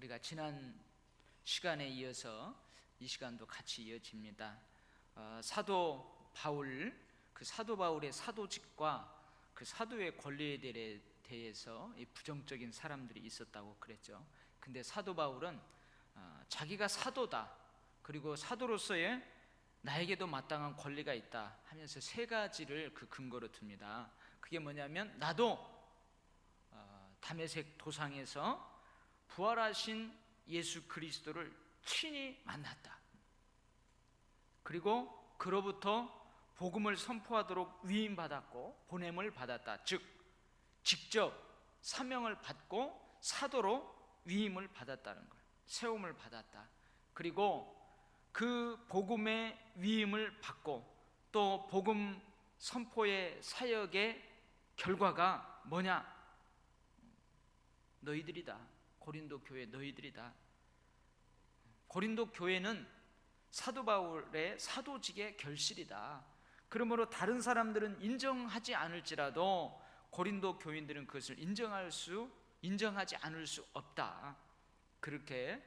우리가 지난 시간에 이어서 이 시간도 같이 이어집니다. 사도 바울, 그 사도 바울의 사도직과 그 사도의 권리에 대해서 부정적인 사람들이 있었다고 그랬죠. 근데 사도 바울은 자기가 사도다, 그리고 사도로서의 나에게도 마땅한 권리가 있다 하면서 세 가지를 그 근거로 듭니다. 그게 뭐냐면, 나도 다메섹 도상에서 부활하신 예수 그리스도를 친히 만났다. 그리고 그로부터 복음을 선포하도록 위임받았고 보냄을 받았다. 즉 직접 사명을 받고 사도로 위임을 받았다는 거예요. 세움을 받았다. 그리고 그 복음의 위임을 받고 또 복음 선포의 사역의 결과가 뭐냐? 너희들이다. 고린도 교회 너희들이다. 고린도 교회는 사도 바울의 사도직의 결실이다. 그러므로 다른 사람들은 인정하지 않을지라도 고린도 교인들은 그것을 인정하지 않을 수 없다. 그렇게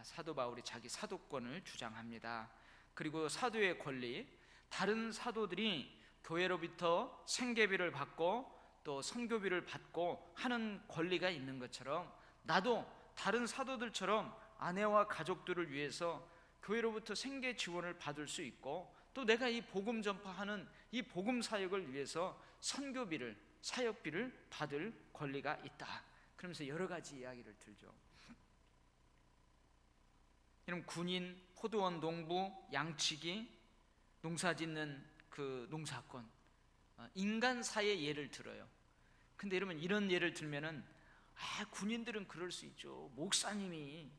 사도 바울이 자기 사도권을 주장합니다. 그리고 사도의 권리, 다른 사도들이 교회로부터 생계비를 받고 또 선교비를 받고 하는 권리가 있는 것처럼, 나도 다른 사도들처럼 아내와 가족들을 위해서 교회로부터 생계 지원을 받을 수 있고, 또 내가 이 복음 전파하는 이 복음 사역을 위해서 선교비를, 사역비를 받을 권리가 있다. 그러면서 여러 가지 이야기를 들죠. 이런 군인, 포도원 농부, 양치기, 농사짓는 그 농사권, 인간사의 예를 들어요. 근데 여러분, 이런 예를 들면은 군인들은 그럴 수 있죠. 목사님이,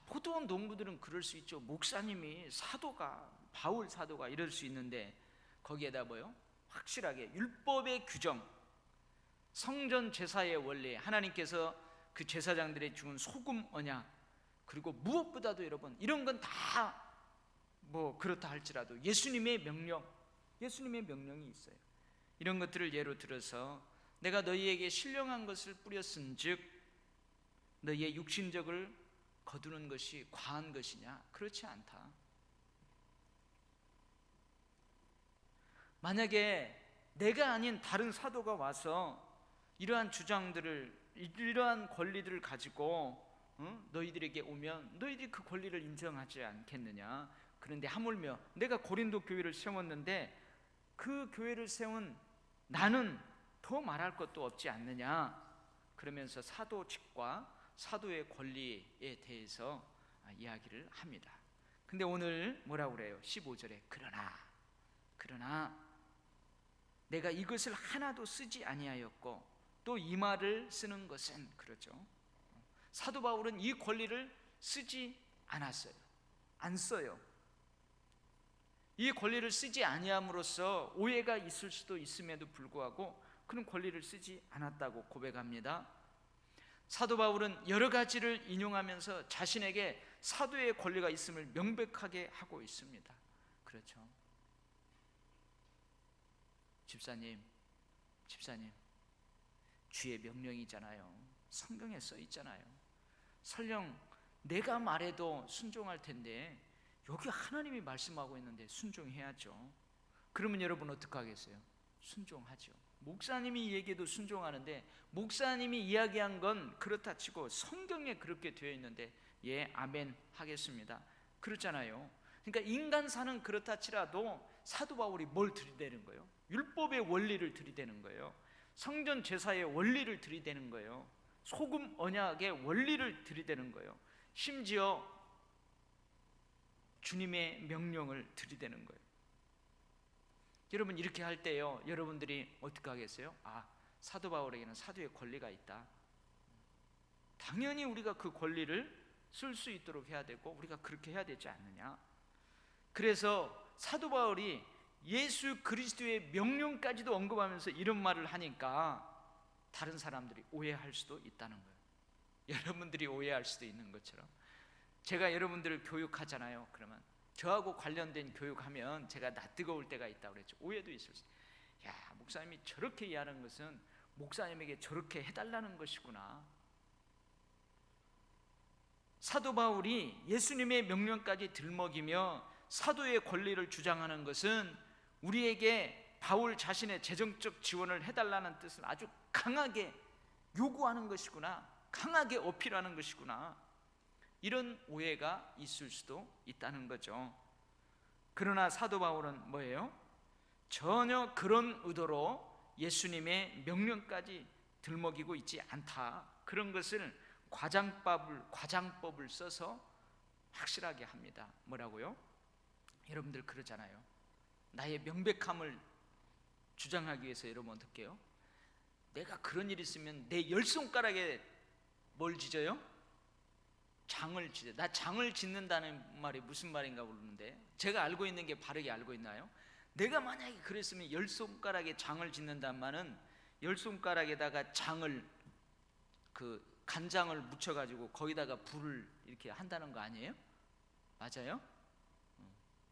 포도원 농부들은 그럴 수 있죠. 목사님이, 사도가, 바울 사도가 이럴 수 있는데, 거기에다 뭐요? 확실하게 율법의 규정, 성전 제사의 원리, 하나님께서 그 제사장들의 주은 소금 언약, 그리고 무엇보다도 여러분, 이런 건 다 뭐 그렇다 할지라도 예수님의 명령이 있어요. 이런 것들을 예로 들어서, 내가 너희에게 신령한 것을 뿌렸은즉 너희의 육신적을 거두는 것이 과한 것이냐? 그렇지 않다. 만약에 내가 아닌 다른 사도가 와서 이러한 주장들을, 이러한 권리들을 가지고 너희들에게 오면 너희들이 그 권리를 인정하지 않겠느냐? 그런데 하물며 내가 고린도 교회를 세웠는데 그 교회를 세운 나는 더 말할 것도 없지 않느냐? 그러면서 사도직과 사도의 권리에 대해서 이야기를 합니다. 근데 오늘 뭐라고 그래요? 15절에 그러나 내가 이것을 하나도 쓰지 아니하였고 또 이 말을 쓰는 것은, 그렇죠, 사도 바울은 이 권리를 쓰지 않았어요. 안 써요. 이 권리를 쓰지 아니함으로써 오해가 있을 수도 있음에도 불구하고 그런 권리를 쓰지 않았다고 고백합니다. 사도 바울은 여러 가지를 인용하면서 자신에게 사도의 권리가 있음을 명백하게 하고 있습니다. 그렇죠. 집사님, 주의 명령이잖아요. 성경에 써 있잖아요. 설령 내가 말해도 순종할 텐데 여기 하나님이 말씀하고 있는데 순종해야죠. 그러면 여러분 어떡하겠어요? 순종하죠. 목사님이 얘기해도 순종하는데, 목사님이 이야기한 건 그렇다 치고 성경에 그렇게 되어 있는데 예, 아멘 하겠습니다. 그렇잖아요. 그러니까 인간사는 그렇다 치라도 사도 바울이 뭘 들이대는 거예요? 율법의 원리를 들이대는 거예요. 성전 제사의 원리를 들이대는 거예요. 소금 언약의 원리를 들이대는 거예요. 심지어 주님의 명령을 들이대는 거예요. 여러분, 이렇게 할 때요, 여러분들이 어떻게 하겠어요? 사도 바울에게는 사도의 권리가 있다. 당연히 우리가 그 권리를 쓸 수 있도록 해야 되고 우리가 그렇게 해야 되지 않느냐? 그래서 사도 바울이 예수 그리스도의 명령까지도 언급하면서 이런 말을 하니까 다른 사람들이 오해할 수도 있다는 거예요. 여러분들이 오해할 수도 있는 것처럼, 제가 여러분들을 교육하잖아요. 그러면 저하고 관련된 교육하면 제가 낯뜨거울 때가 있다고 그랬죠. 오해도 있을 수 있어요. 야, 목사님이 저렇게 이해하는 것은 목사님에게 저렇게 해달라는 것이구나. 사도 바울이 예수님의 명령까지 들먹이며 사도의 권리를 주장하는 것은 우리에게 바울 자신의 재정적 지원을 해달라는 뜻을 아주 강하게 요구하는 것이구나, 강하게 어필하는 것이구나, 이런 오해가 있을 수도 있다는 거죠. 그러나 사도 바울은 뭐예요? 전혀 그런 의도로 예수님의 명령까지 들먹이고 있지 않다, 그런 것을 과장법을 써서 확실하게 합니다. 뭐라고요? 여러분들 그러잖아요. 나의 명백함을 주장하기 위해서 여러분 어떻게 해요? 내가 그런 일 있으면 내 열 손가락에 뭘 지져요? 장을 지져. 나 장을 짓는다는 말이 무슨 말인가 모르는데, 제가 알고 있는 게 바르게 알고 있나요? 내가 만약에 그랬으면 열 손가락에 장을 짓는다는 말은 열 손가락에다가 장을, 간장을 묻혀가지고 거기다가 불을 이렇게 한다는 거 아니에요? 맞아요?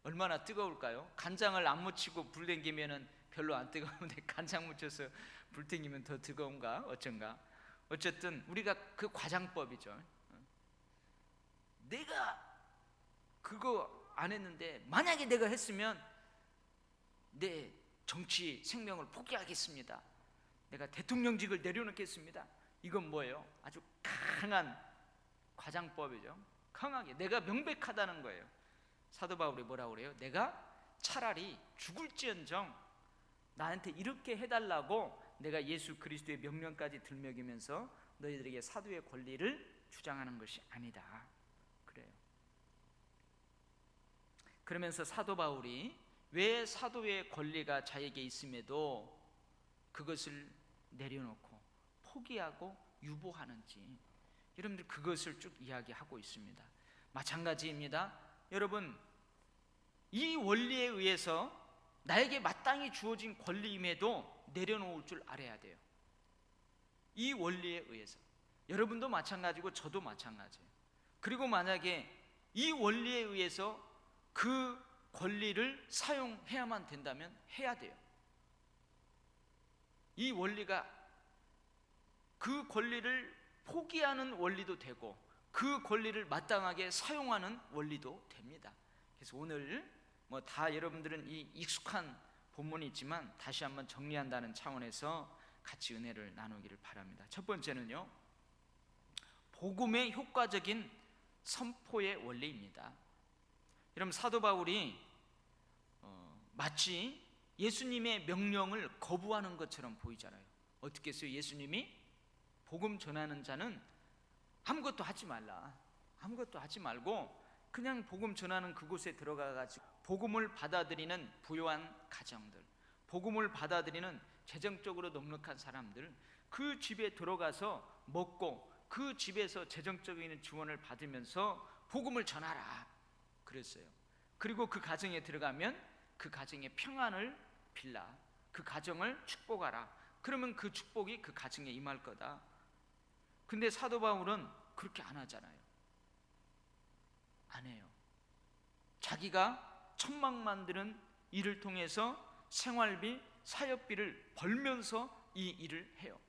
얼마나 뜨거울까요? 간장을 안 묻히고 불 땡기면은 별로 안 뜨거운데 간장 묻혀서 불 땡기면 더 뜨거운가 어쩐가. 어쨌든 우리가 그 과장법이죠. 내가 그거 안 했는데 만약에 내가 했으면 내 정치 생명을 포기하겠습니다, 내가 대통령직을 내려놓겠습니다. 이건 뭐예요? 아주 강한 과장법이죠. 강하게 내가 명백하다는 거예요. 사도 바울이 뭐라고 그래요? 내가 차라리 죽을지언정 나한테 이렇게 해달라고 내가 예수 그리스도의 명령까지 들먹이면서 너희들에게 사도의 권리를 주장하는 것이 아니다, 그래요. 그러면서 사도 바울이 왜 사도의 권리가 자에게 있음에도 그것을 내려놓고 포기하고 유보하는지, 여러분들 그것을 쭉 이야기하고 있습니다. 마찬가지입니다. 여러분, 이 원리에 의해서 나에게 마땅히 주어진 권리임에도 내려놓을 줄 알아야 돼요. 이 원리에 의해서 여러분도 마찬가지고 저도 마찬가지예요. 그리고 만약에 이 원리에 의해서 그 권리를 사용해야만 된다면 해야 돼요. 이 원리가 그 권리를 포기하는 원리도 되고 그 권리를 마땅하게 사용하는 원리도 됩니다. 그래서 오늘 다 여러분들은 이 익숙한 본문이 있지만 다시 한번 정리한다는 차원에서 같이 은혜를 나누기를 바랍니다. 첫 번째는요, 복음의 효과적인 선포의 원리입니다. 여러분, 사도 바울이 마치 예수님의 명령을 거부하는 것처럼 보이잖아요. 어떻게 했어요? 예수님이 복음 전하는 자는 아무것도 하지 말라, 아무것도 하지 말고 그냥 복음 전하는 그곳에 들어가가지고 복음을 받아들이는 부요한 가정들, 복음을 받아들이는 재정적으로 넉넉한 사람들, 그 집에 들어가서 먹고 그 집에서 재정적인 지원을 받으면서 복음을 전하라 그랬어요. 그리고 그 가정에 들어가면 그 가정의 평안을 빌라, 그 가정을 축복하라, 그러면 그 축복이 그 가정에 임할 거다. 근데 사도 바울은 그렇게 안 하잖아요. 안 해요. 자기가 천막 만드는 일을 통해서 생활비, 사역비를 벌면서 이 일을 해요.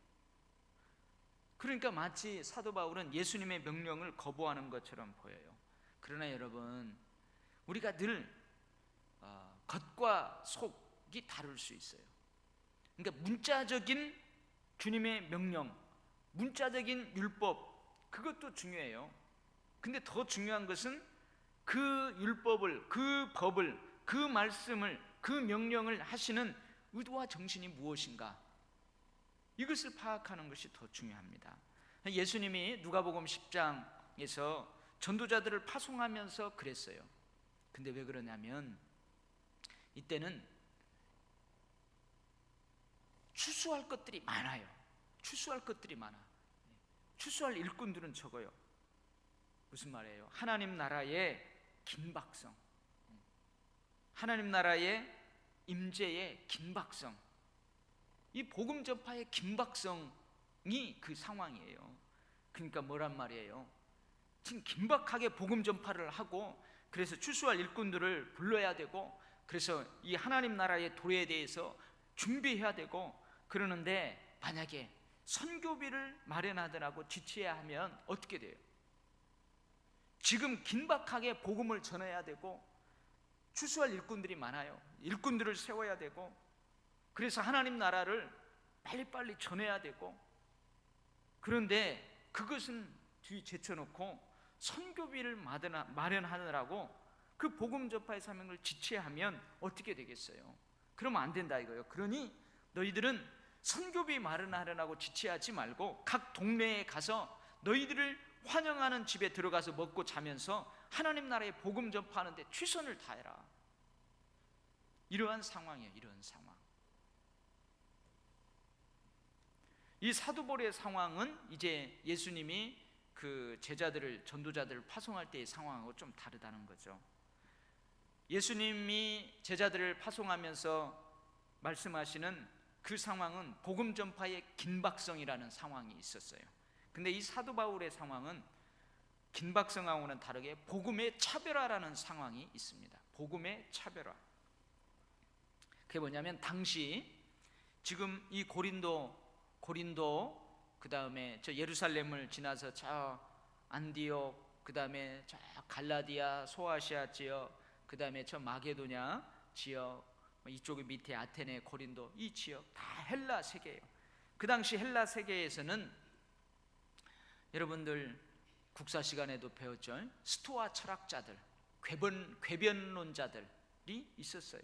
그러니까 마치 사도 바울은 예수님의 명령을 거부하는 것처럼 보여요. 그러나 여러분, 우리가 늘 겉과 속이 다를 수 있어요. 그러니까 문자적인 주님의 명령, 문자적인 율법, 그것도 중요해요. 근데 더 중요한 것은 그 율법을, 그 법을, 그 말씀을, 그 명령을 하시는 의도와 정신이 무엇인가, 이것을 파악하는 것이 더 중요합니다. 예수님이 누가복음 10장에서 전도자들을 파송하면서 그랬어요. 근데 왜 그러냐면 이때는 추수할 것들이 많아요. 추수할 것들이 많아. 추수할 일꾼들은 적어요. 무슨 말이에요? 하나님 나라의 긴박성, 하나님 나라의 임재의 긴박성, 이 복음 전파의 긴박성이 그 상황이에요. 그러니까 뭐란 말이에요? 지금 긴박하게 복음 전파를 하고, 그래서 추수할 일꾼들을 불러야 되고, 그래서 이 하나님 나라의 도래에 대해서 준비해야 되고, 그러는데 만약에 선교비를 마련하더라고 지체해야 하면 어떻게 돼요? 지금 긴박하게 복음을 전해야 되고 추수할 일꾼들이 많아요. 일꾼들을 세워야 되고, 그래서 하나님 나라를 빨리빨리 전해야 되고, 그런데 그것은 뒤 제쳐놓고 선교비를 마련하느라고 그 복음 전파의 사명을 지체하면 어떻게 되겠어요? 그러면 안 된다 이거예요. 그러니 너희들은 선교비 마련하려고 지체하지 말고 각 동네에 가서 너희들을 환영하는 집에 들어가서 먹고 자면서 하나님 나라의 복음 전파하는데 최선을 다해라. 이러한 상황이에요. 이러한 상황. 이 사도 바울의 상황은 이제 예수님이 그 제자들을, 전도자들을 파송할 때의 상황하고 좀 다르다는 거죠. 예수님이 제자들을 파송하면서 말씀하시는 그 상황은 복음 전파의 긴박성이라는 상황이 있었어요. 근데 이 사도 바울의 상황은 긴박성하고는 다르게 복음의 차별화라는 상황이 있습니다. 복음의 차별화. 그게 뭐냐면, 당시 지금 이 고린도 그 다음에 저 예루살렘을 지나서 저 안디옥, 그 다음에 저 갈라디아, 소아시아 지역, 그 다음에 저 마게도냐 지역, 이쪽에 밑에 아테네, 고린도, 이 지역 다 헬라 세계예요. 그 당시 헬라 세계에서는 여러분들 국사 시간에도 배웠죠. 스토아 철학자들, 궤변론자들이 있었어요.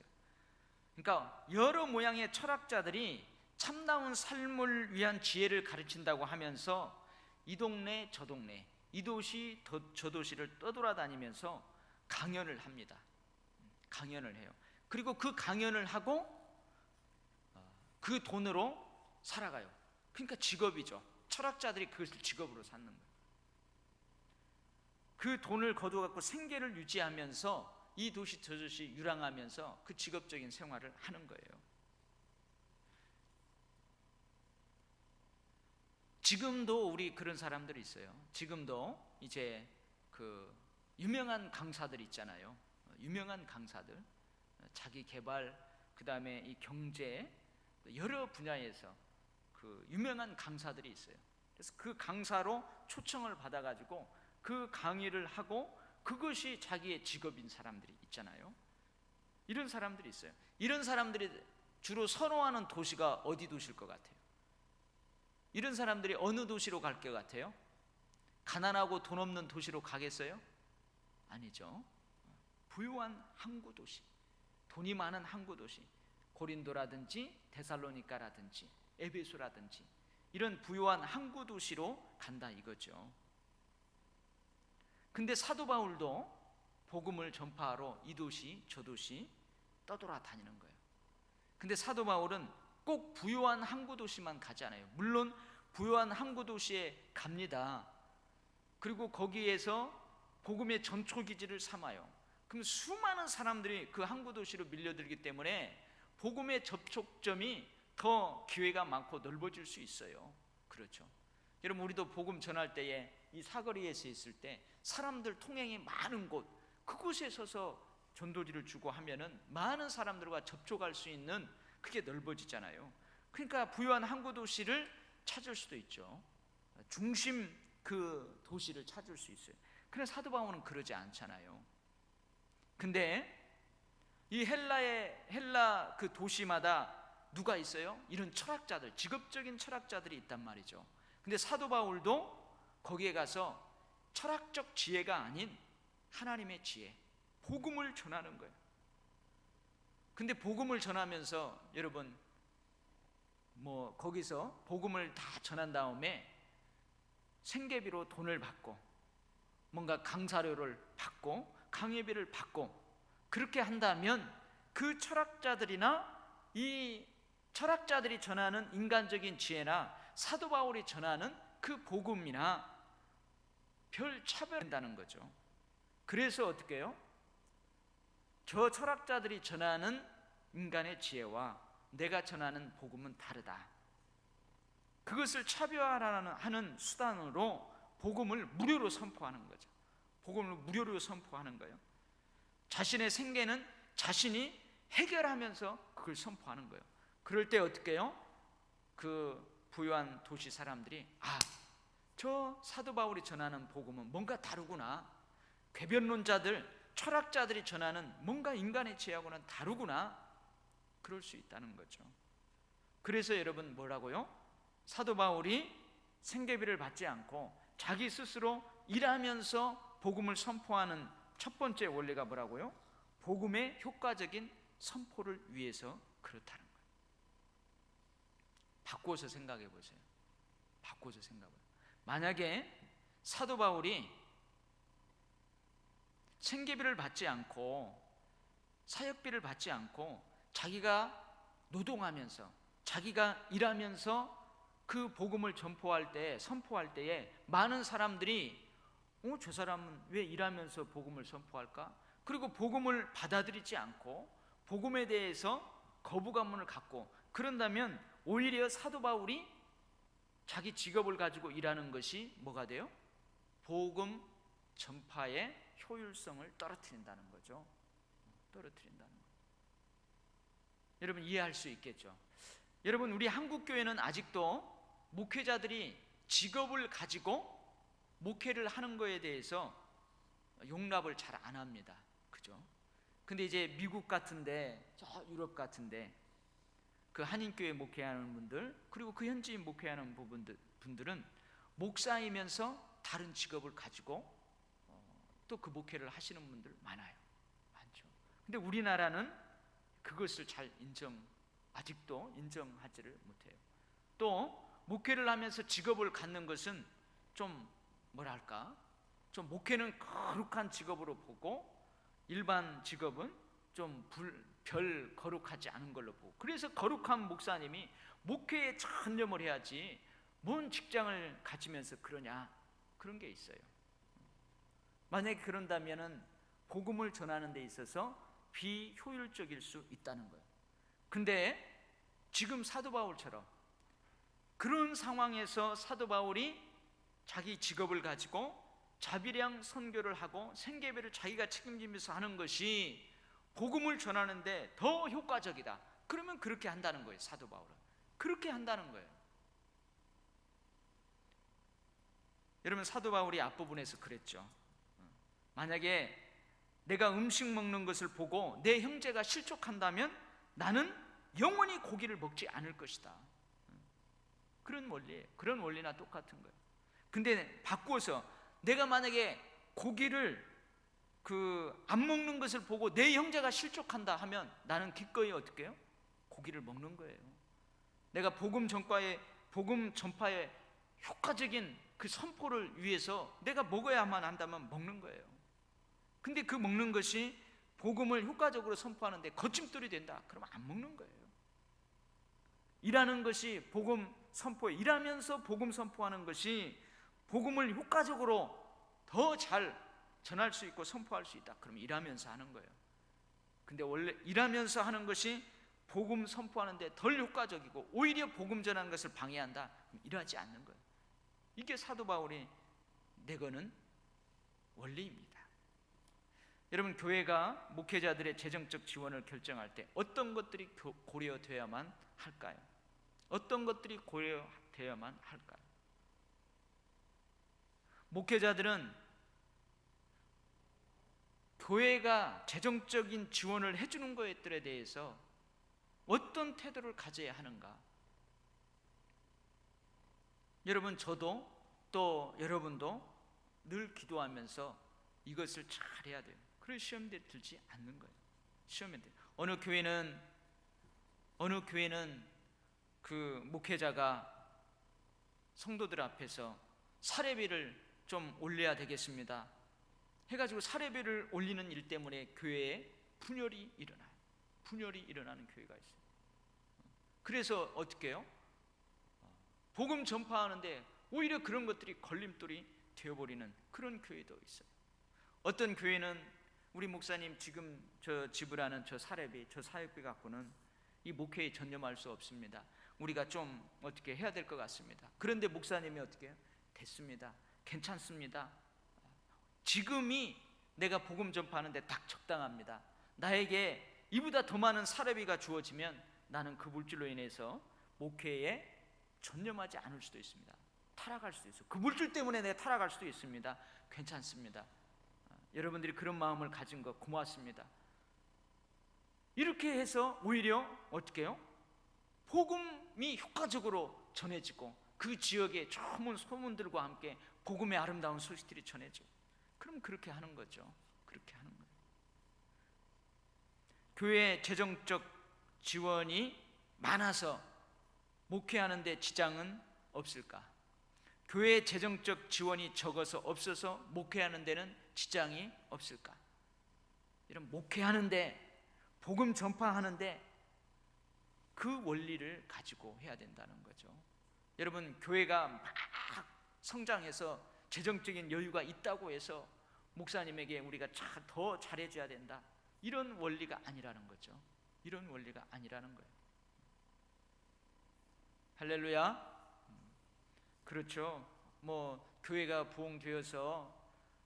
그러니까 여러 모양의 철학자들이 참다운 삶을 위한 지혜를 가르친다고 하면서 이 동네 저 동네, 이 도시 저 도시를 떠돌아다니면서 강연을 합니다. 강연을 해요. 그리고 그 강연을 하고 그 돈으로 살아가요. 그러니까 직업이죠. 철학자들이 그것을 직업으로 삼는 거예요. 그 돈을 거둬갖고 생계를 유지하면서 이 도시 저 도시 유랑하면서 그 직업적인 생활을 하는 거예요. 지금도 우리 그런 사람들이 있어요. 지금도 이제 그 유명한 강사들 있잖아요. 유명한 강사들, 자기 개발, 그 다음에 이 경제, 여러 분야에서 그 유명한 강사들이 있어요. 그래서 그 강사로 초청을 받아가지고 그 강의를 하고 그것이 자기의 직업인 사람들이 있잖아요. 이런 사람들이 있어요. 이런 사람들이 주로 선호하는 도시가 어디 도시일 것 같아요? 이런 사람들이 어느 도시로 갈 것 같아요? 가난하고 돈 없는 도시로 가겠어요? 아니죠. 부유한 항구 도시, 돈이 많은 항구 도시, 고린도라든지 데살로니가라든지 에베소라든지 이런 부유한 항구 도시로 간다 이거죠. 근데 사도 바울도 복음을 전파하러 이 도시 저 도시 떠돌아다니는 거예요. 근데 사도 바울은 꼭 부유한 항구 도시만 가지 않아요. 물론 부유한 항구 도시에 갑니다. 그리고 거기에서 복음의 전초 기지를 삼아요. 그럼 수많은 사람들이 그 항구 도시로 밀려들기 때문에 복음의 접촉점이 더 기회가 많고 넓어질 수 있어요. 그렇죠. 여러분, 우리도 복음 전할 때에 이 사거리에서 있을 때 사람들 통행이 많은 곳, 그곳에 서서 전도지를 주고 하면은 많은 사람들과 접촉할 수 있는, 그게 넓어지잖아요. 그러니까 부유한 항구 도시를 찾을 수도 있죠. 중심 그 도시를 찾을 수 있어요. 그런데 사도 바울은 그러지 않잖아요. 근데 이 헬라 그 도시마다 누가 있어요? 이런 철학자들, 직업적인 철학자들이 있단 말이죠. 근데 사도 바울도 거기에 가서 철학적 지혜가 아닌 하나님의 지혜, 복음을 전하는 거예요. 근데 복음을 전하면서 여러분 거기서 복음을 다 전한 다음에 생계비로 돈을 받고 뭔가 강사료를 받고 강의비를 받고 그렇게 한다면 그 철학자들이나 이 철학자들이 전하는 인간적인 지혜나 사도 바울이 전하는 그 복음이나 별 차별이 된다는 거죠. 그래서 어떻게 해요? 저 철학자들이 전하는 인간의 지혜와 내가 전하는 복음은 다르다. 그것을 차별화하는 수단으로 복음을 무료로 선포하는 거죠. 복음을 무료로 선포하는 거예요. 자신의 생계는 자신이 해결하면서 그걸 선포하는 거예요. 그럴 때 어떻게 해요? 그 부유한 도시 사람들이 저 사도 바울이 전하는 복음은 뭔가 다르구나. 궤변론자들, 철학자들이 전하는 뭔가 인간의 지혜하고는 다르구나, 그럴 수 있다는 거죠. 그래서 여러분 뭐라고요? 사도 바울이 생계비를 받지 않고 자기 스스로 일하면서 복음을 선포하는 첫 번째 원리가 뭐라고요? 복음의 효과적인 선포를 위해서 그렇다는 거예요. 바꿔서 생각해 보세요. 바꿔서 생각해 보세요. 만약에 사도 바울이 생계비를 받지 않고 사역비를 받지 않고 자기가 노동하면서 자기가 일하면서 그 복음을 선포할 때에 많은 사람들이 저 사람은 왜 일하면서 복음을 선포할까? 그리고 복음을 받아들이지 않고 복음에 대해서 거부감을 갖고 그런다면 오히려 사도 바울이 자기 직업을 가지고 일하는 것이 뭐가 돼요? 복음 전파의 효율성을 떨어뜨린다는 거죠. 떨어뜨린다는 거예요. 여러분 이해할 수 있겠죠? 여러분 우리 한국 교회는 아직도 목회자들이 직업을 가지고 목회를 하는 거에 대해서 용납을 잘 안 합니다. 그죠? 근데 이제 미국 같은데, 저 유럽 같은데 그 한인교회 목회하는 분들, 그리고 그 현지인 목회하는 분들은 목사이면서 다른 직업을 가지고 또 그 목회를 하시는 분들 많아요. 많죠. 근데 우리나라는 그것을 잘 아직도 인정하지를 못해요. 또 목회를 하면서 직업을 갖는 것은 좀 뭐랄까, 좀 목회는 거룩한 직업으로 보고 일반 직업은 좀 별 거룩하지 않은 걸로 보고, 그래서 거룩한 목사님이 목회에 전념을 해야지 뭔 직장을 가지면서 그러냐, 그런 게 있어요. 만약에 그런다면은 복음을 전하는 데 있어서 비효율적일 수 있다는 거예요. 근데 지금 사도 바울처럼 그런 상황에서 사도 바울이 자기 직업을 가지고 자비량 선교를 하고 생계비를 자기가 책임지면서 하는 것이 복음을 전하는데 더 효과적이다. 그러면 그렇게 한다는 거예요. 사도 바울은 그렇게 한다는 거예요. 여러분 사도 바울이 앞부분에서 그랬죠. 만약에 내가 음식 먹는 것을 보고 내 형제가 실족한다면 나는 영원히 고기를 먹지 않을 것이다. 그런 원리예요. 그런 원리나 똑같은 거예요. 근데 바꾸어서 내가 만약에 고기를 안 먹는 것을 보고 내 형제가 실족한다 하면 나는 기꺼이 어떻게 해요? 고기를 먹는 거예요. 내가 복음 전파의 효과적인 그 선포를 위해서 내가 먹어야만 한다면 먹는 거예요. 근데 그 먹는 것이 복음을 효과적으로 선포하는데 거침돌이 된다, 그러면 안 먹는 거예요. 일하는 것이 복음 선포에, 일하면서 복음 선포하는 것이 복음을 효과적으로 더 잘 전할 수 있고 선포할 수 있다, 그러면 일하면서 하는 거예요. 근데 원래 일하면서 하는 것이 복음 선포하는데 덜 효과적이고 오히려 복음 전하는 것을 방해한다, 그럼 일하지 않는 거예요. 이게 사도 바울이 내거는 원리입니다. 여러분 교회가 목회자들의 재정적 지원을 결정할 때 어떤 것들이 고려되어야만 할까요? 어떤 것들이 고려되어야만 할까요? 목회자들은 교회가 재정적인 지원을 해주는 것들에 대해서 어떤 태도를 가져야 하는가? 여러분 저도 또 여러분도 늘 기도하면서 이것을 잘 해야 돼요. 그래서 시험에 들지 않는 거예요. 시험에 들. 어느 교회는 그 목회자가 성도들 앞에서 사례비를 좀 올려야 되겠습니다 해가지고 사례비를 올리는 일 때문에 교회에 분열이 일어나요. 분열이 일어나는 교회가 있어요. 그래서 어떻게 해요? 복음 전파하는데 오히려 그런 것들이 걸림돌이 되어버리는 그런 교회도 있어요. 어떤 교회는 우리 목사님 지금 저 지불하는 저 사례비, 저 사역비 갖고는 이 목회에 전념할 수 없습니다. 우리가 좀 어떻게 해야 될 것 같습니다. 그런데 목사님이 어떻게 해요? 됐습니다. 괜찮습니다. 지금이 내가 복음 전파하는데 딱 적당합니다. 나에게 이보다 더 많은 사례비가 주어지면 나는 그 물질로 인해서 목회에 전념하지 않을 수도 있습니다. 타락할 수도 있어요. 그 물질 때문에 내가 타락할 수도 있습니다. 괜찮습니다. 여러분들이 그런 마음을 가진 거 고맙습니다. 이렇게 해서 오히려 어떻게 해요? 복음이 효과적으로 전해지고 그 지역에 좋은 소문들과 함께 복음의 아름다운 소식들이 전해지고, 그럼 그렇게 하는 거죠. 그렇게 하는 거예요. 교회 재정적 지원이 많아서 목회하는 데 지장은 없을까? 교회 재정적 지원이 적어서 없어서 목회하는 데는 지장이 없을까? 이런 목회하는데, 복음 전파하는데 그 원리를 가지고 해야 된다는 거죠. 여러분, 교회가 막 성장해서 재정적인 여유가 있다고 해서 목사님에게 우리가 더 잘해줘야 된다, 이런 원리가 아니라는 거죠. 이런 원리가 아니라는 거예요. 할렐루야. 그렇죠. 교회가 부흥되어서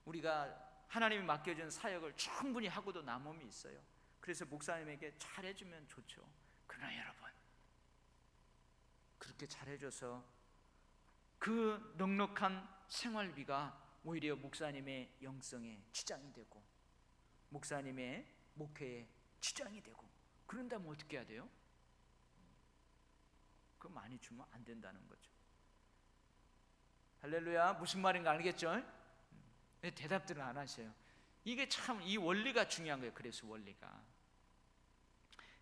우리가 하나님이 맡겨준 사역을 충분히 하고도 남음이 있어요. 그래서 목사님에게 잘해주면 좋죠. 그러나 여러분, 그렇게 잘해줘서 그 넉넉한 생활비가 오히려 목사님의 영성에 지장이 되고 목사님의 목회에 지장이 되고, 그런다면 어떻게 해야 돼요? 그거 많이 주면 안 된다는 거죠. 할렐루야. 무슨 말인가 알겠죠? 대답들을 안 하셔요. 이게 참, 이 원리가 중요한 거예요. 그래서 원리가,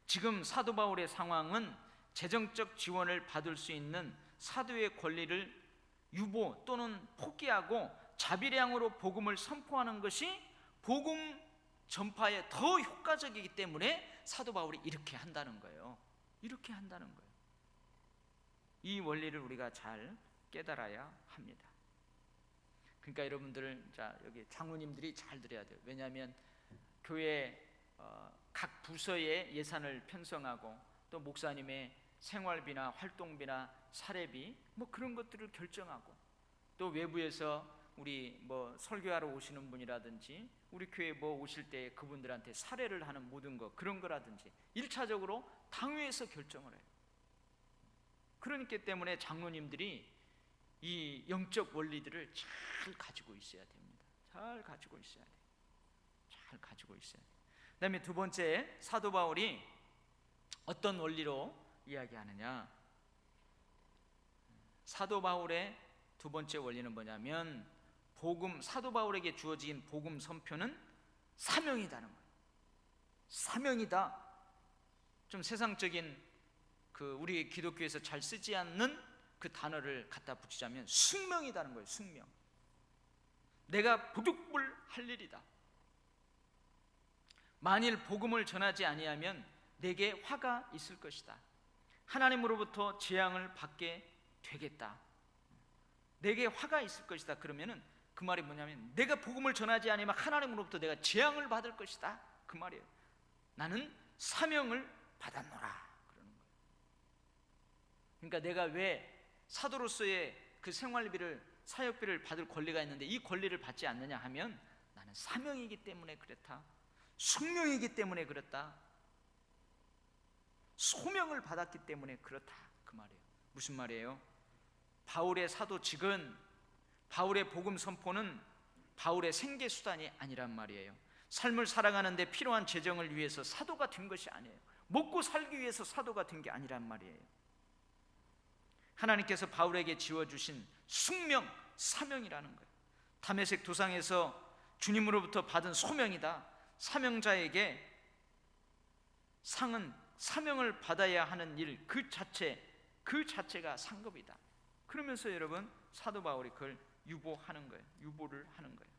지금 사도 바울의 상황은 재정적 지원을 받을 수 있는 사도의 권리를 유보 또는 포기하고 자비량으로 복음을 선포하는 것이 복음 전파에 더 효과적이기 때문에 사도 바울이 이렇게 한다는 거예요. 이렇게 한다는 거예요. 이 원리를 우리가 잘 깨달아야 합니다. 그러니까 여러분들, 여기 장로님들이 잘 들어야 돼요. 왜냐하면 교회 각 부서의 예산을 편성하고 또 목사님의 생활비나 활동비나 사례비 그런 것들을 결정하고, 또 외부에서 우리 설교하러 오시는 분이라든지 우리 교회 오실 때 그분들한테 사례를 하는 모든 거, 그런 거라든지 1차적으로 당회에서 결정을 해요. 그러니까 때문에 장로님들이 이 영적 원리들을 잘 가지고 있어야 됩니다. 잘 가지고 있어야 돼요. 잘 가지고 있어야 돼요. 그 다음에 두 번째, 사도 바울이 어떤 원리로 이야기하느냐, 사도 바울의 두 번째 원리는 뭐냐면, 사도 바울에게 주어진 복음 선표는 사명이다는 거예요. 사명이다. 좀 세상적인 우리 기독교에서 잘 쓰지 않는 그 단어를 갖다 붙이자면 숙명이다는 거예요. 숙명. 내가 부득불 할 일이다. 만일 복음을 전하지 아니하면 내게 화가 있을 것이다. 하나님으로부터 재앙을 받게 되겠다. 내게 화가 있을 것이다. 그러면은 그 말이 뭐냐면, 내가 복음을 전하지 않으면 하나님으로부터 내가 재앙을 받을 것이다, 그 말이에요. 나는 사명을 받았노라, 그러는 거예요. 그러니까 내가 왜 사도로서의 그 생활비를, 사역비를 받을 권리가 있는데 이 권리를 받지 않느냐 하면, 나는 사명이기 때문에 그렇다, 숙명이기 때문에 그렇다, 소명을 받았기 때문에 그렇다, 그 말이에요. 무슨 말이에요? 바울의 사도직은, 바울의 복음 선포는 바울의 생계수단이 아니란 말이에요. 삶을 살아가는 데 필요한 재정을 위해서 사도가 된 것이 아니에요. 먹고 살기 위해서 사도가 된 게 아니란 말이에요. 하나님께서 바울에게 지어주신 숙명, 사명이라는 거예요. 다메섹 도상에서 주님으로부터 받은 소명이다. 사명자에게 상은 사명을 받아야 하는 일 그 자체가 상급이다. 그러면서 여러분, 사도 바울이 그걸 유보하는 거예요. 유보를 하는 거예요.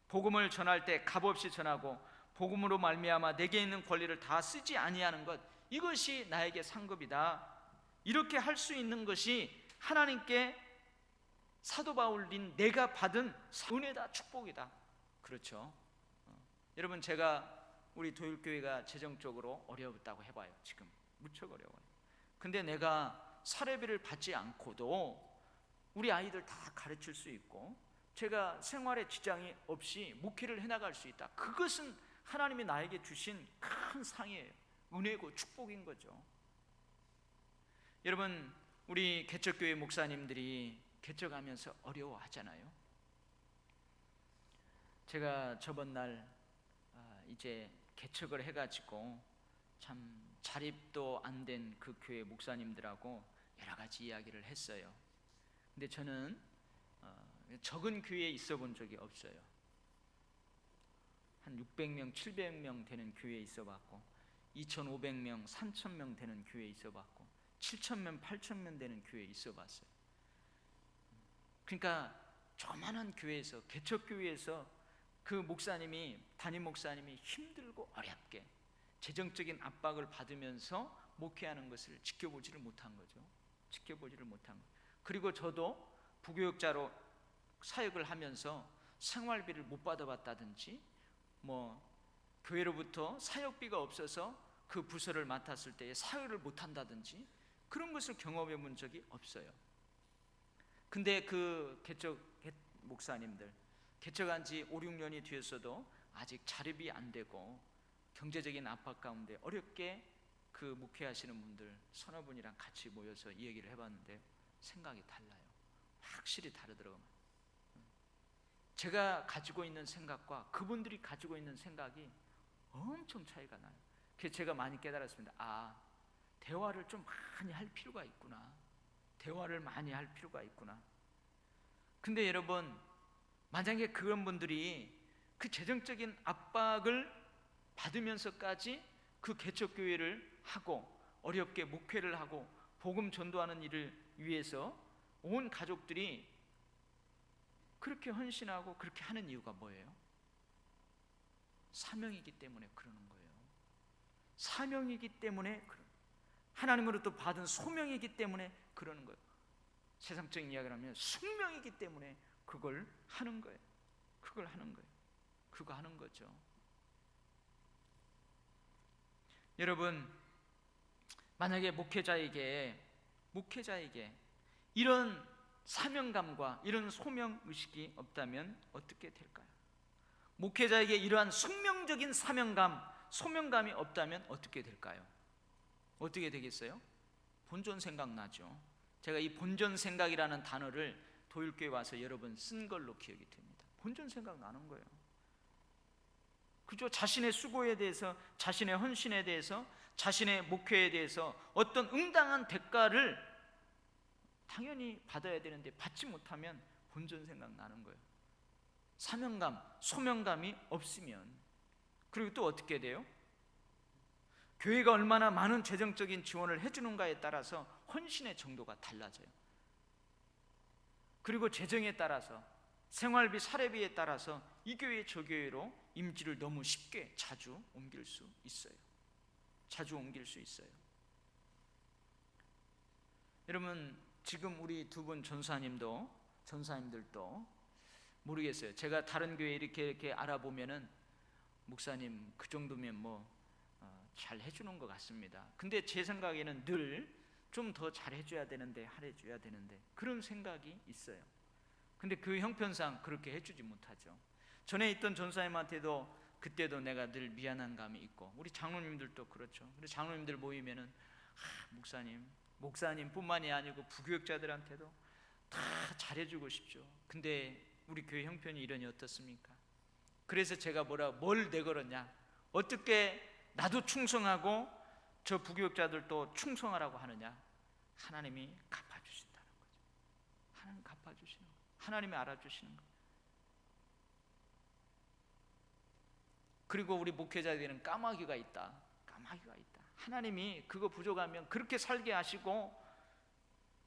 복음을 전할 때 값없이 전하고 복음으로 말미암아 내게 있는 권리를 다 쓰지 아니하는 것, 이것이 나에게 상급이다. 이렇게 할 수 있는 것이 하나님께 사도 바울인 내가 받은 은혜다, 축복이다. 그렇죠. 여러분, 제가 우리 도율교회가 재정적으로 어려웠다고 해봐요. 지금 무척 어려워요. 근데 내가 사례비를 받지 않고도 우리 아이들 다 가르칠 수 있고 제가 생활에 지장이 없이 목회를 해나갈 수 있다. 그것은 하나님이 나에게 주신 큰 상이에요. 은혜고 축복인 거죠. 여러분, 우리 개척교회 목사님들이 개척하면서 어려워하잖아요. 제가 저번 날 이제 개척을 해가지고 참 자립도 안 된 그 교회 목사님들하고 여러 가지 이야기를 했어요. 근데 저는 적은 교회에 있어 본 적이 없어요. 한 600명, 700명 되는 교회에 있어 봤고 2,500명, 3,000명 되는 교회에 있어 봤고 7,000명, 8,000명 되는 교회에 있어 봤어요. 그러니까 조그마한 교회에서, 개척교회에서 그 목사님이, 담임 목사님이 힘들고 어렵게 재정적인 압박을 받으면서 목회하는 것을 지켜보지를 못한 거죠. 지켜보지를 못한 거. 그리고 저도 부교육자로 사역을 하면서 생활비를 못 받아봤다든지, 교회로부터 사역비가 없어서 그 부서를 맡았을 때에 사역을 못 한다든지 그런 것을 경험해 본 적이 없어요. 근데 그 개척 목사님들, 개척한 지 5, 6년이 되었어도 아직 자립이 안 되고 경제적인 압박 가운데 어렵게 그 목회하시는 분들 서너 분이랑 같이 모여서 이 얘기를 해봤는데 생각이 달라요. 확실히 다르더라고요. 제가 가지고 있는 생각과 그분들이 가지고 있는 생각이 엄청 차이가 나요. 그래서 제가 많이 깨달았습니다. 대화를 좀 많이 할 필요가 있구나. 대화를 많이 할 필요가 있구나. 근데 여러분, 만약에 그런 분들이 그 재정적인 압박을 받으면서까지 그 개척교회를 하고 어렵게 목회를 하고 복음 전도하는 일을 위해서 온 가족들이 그렇게 헌신하고 그렇게 하는 이유가 뭐예요? 사명이기 때문에 그러는 거예요. 사명이기 때문에 하나님으로부터 받은 소명이기 때문에 그러는 거예요. 세상적인 이야기를 하면 숙명이기 때문에 그걸 하는 거예요. 그걸 하는 거예요. 그거 하는 거죠. 여러분, 만약에 목회자에게 이런 사명감과 이런 소명의식이 없다면 어떻게 될까요? 목회자에게 이러한 숙명적인 사명감, 소명감이 없다면 어떻게 될까요? 어떻게 되겠어요? 본전 생각나죠. 제가 이 본전 생각이라는 단어를 도율교회 와서 여러 번 쓴 걸로 기억이 됩니다. 본전 생각 나는 거예요. 그죠? 자신의 수고에 대해서, 자신의 헌신에 대해서, 자신의 목회에 대해서 어떤 응당한 대가를 당연히 받아야 되는데 받지 못하면 본전 생각 나는 거예요. 사명감, 소명감이 없으면. 그리고 또 어떻게 돼요? 교회가 얼마나 많은 재정적인 지원을 해주는가에 따라서 헌신의 정도가 달라져요. 그리고 재정에 따라서, 생활비, 사례비에 따라서 이 교회 저 교회로 임지를 너무 쉽게 자주 옮길 수 있어요. 자주 옮길 수 있어요. 여러분, 지금 우리 두 분 전사님들도 모르겠어요. 제가 다른 교회 이렇게 알아보면은 목사님 그 정도면 잘 해주는 것 같습니다. 근데 제 생각에는 늘 좀 더 잘해줘야 되는데, 잘해줘야 되는데 그런 생각이 있어요. 근데 그 형편상 그렇게 해주지 못하죠. 전에 있던 전사님한테도 그때도 내가 늘 미안한 감이 있고, 우리 장로님들도 그렇죠. 우리 장로님들 모이면은 목사님뿐만이 아니고 부교육자들한테도 다 잘해주고 싶죠. 근데 우리 교회 형편이 이러니 어떻습니까? 그래서 제가 뭘 내걸었냐? 어떻게 나도 충성하고 저 부교육자들도 충성하라고 하느냐? 하나님이 갚아주신다는 거죠. 하나님 갚아주시는 거예요. 하나님이 알아주시는 거예요. 그리고 우리 목회자들은 까마귀가 있다. 하나님이 그거 부족하면 그렇게 살게 하시고,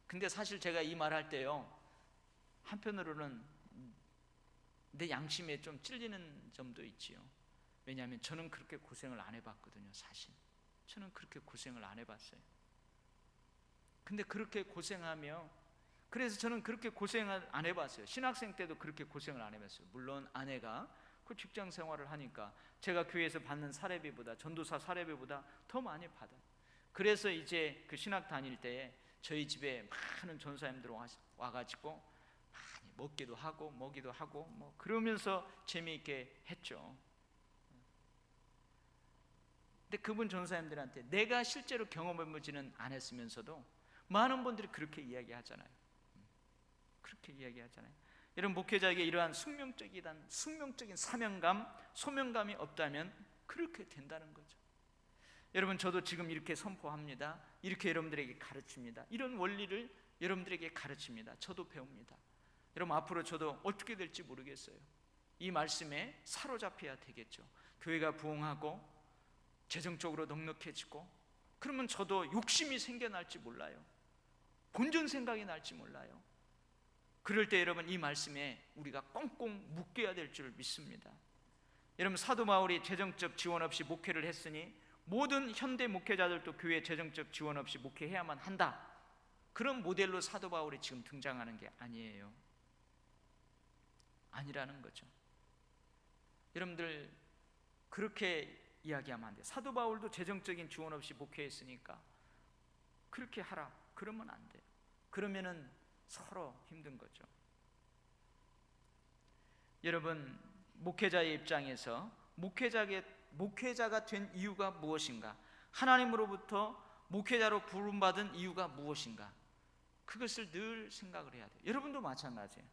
근데 사실 제가 이 말할 때요, 한편으로는 내 양심에 좀 찔리는 점도 있지요. 왜냐하면 저는 그렇게 고생을 안 해봤거든요. 사실 저는 그렇게 고생을 안 해봤어요. 근데 그렇게 고생하며, 그래서 저는 그렇게 고생을 안 해봤어요. 신학생 때도 그렇게 고생을 안 해봤어요. 물론 아내가 그 직장 생활을 하니까 제가 교회에서 받는 사례비보다, 전도사 사례비보다 더 많이 받아요. 그래서 이제 그 신학 다닐 때에 저희 집에 많은 전사님들 와가지고 많이 먹기도 하고 그러면서 재미있게 했죠. 근데 그분 전사님들한테 내가 실제로 경험해보지는 않았으면서도 많은 분들이 그렇게 이야기하잖아요. 이런 목회자에게 이러한 숙명적인 사명감, 소명감이 없다면 그렇게 된다는 거죠. 여러분, 저도 지금 이렇게 선포합니다. 이렇게 여러분들에게 가르칩니다. 이런 원리를 여러분들에게 가르칩니다. 저도 배웁니다. 여러분, 앞으로 저도 어떻게 될지 모르겠어요. 이 말씀에 사로잡혀야 되겠죠. 교회가 부흥하고 재정적으로 넉넉해지고, 그러면 저도 욕심이 생겨날지 몰라요. 본전 생각이 날지 몰라요. 그럴 때 여러분, 이 말씀에 우리가 꽁꽁 묶여야 될 줄 믿습니다. 여러분, 사도 바울이 재정적 지원 없이 목회를 했으니 모든 현대 목회자들도 교회 재정적 지원 없이 목회해야만 한다, 그런 모델로 사도 바울이 지금 등장하는 게 아니에요. 아니라는 거죠. 여러분들, 그렇게 이야기하면 안 돼요. 사도 바울도 재정적인 지원 없이 목회했으니까 그렇게 하라, 그러면 안 돼요. 그러면은 서로 힘든 거죠. 여러분, 목회자의 입장에서 목회자가 된 이유가 무엇인가? 하나님으로부터 목회자로 부름받은 이유가 무엇인가? 그것을 늘 생각을 해야 돼요. 여러분도 마찬가지예요.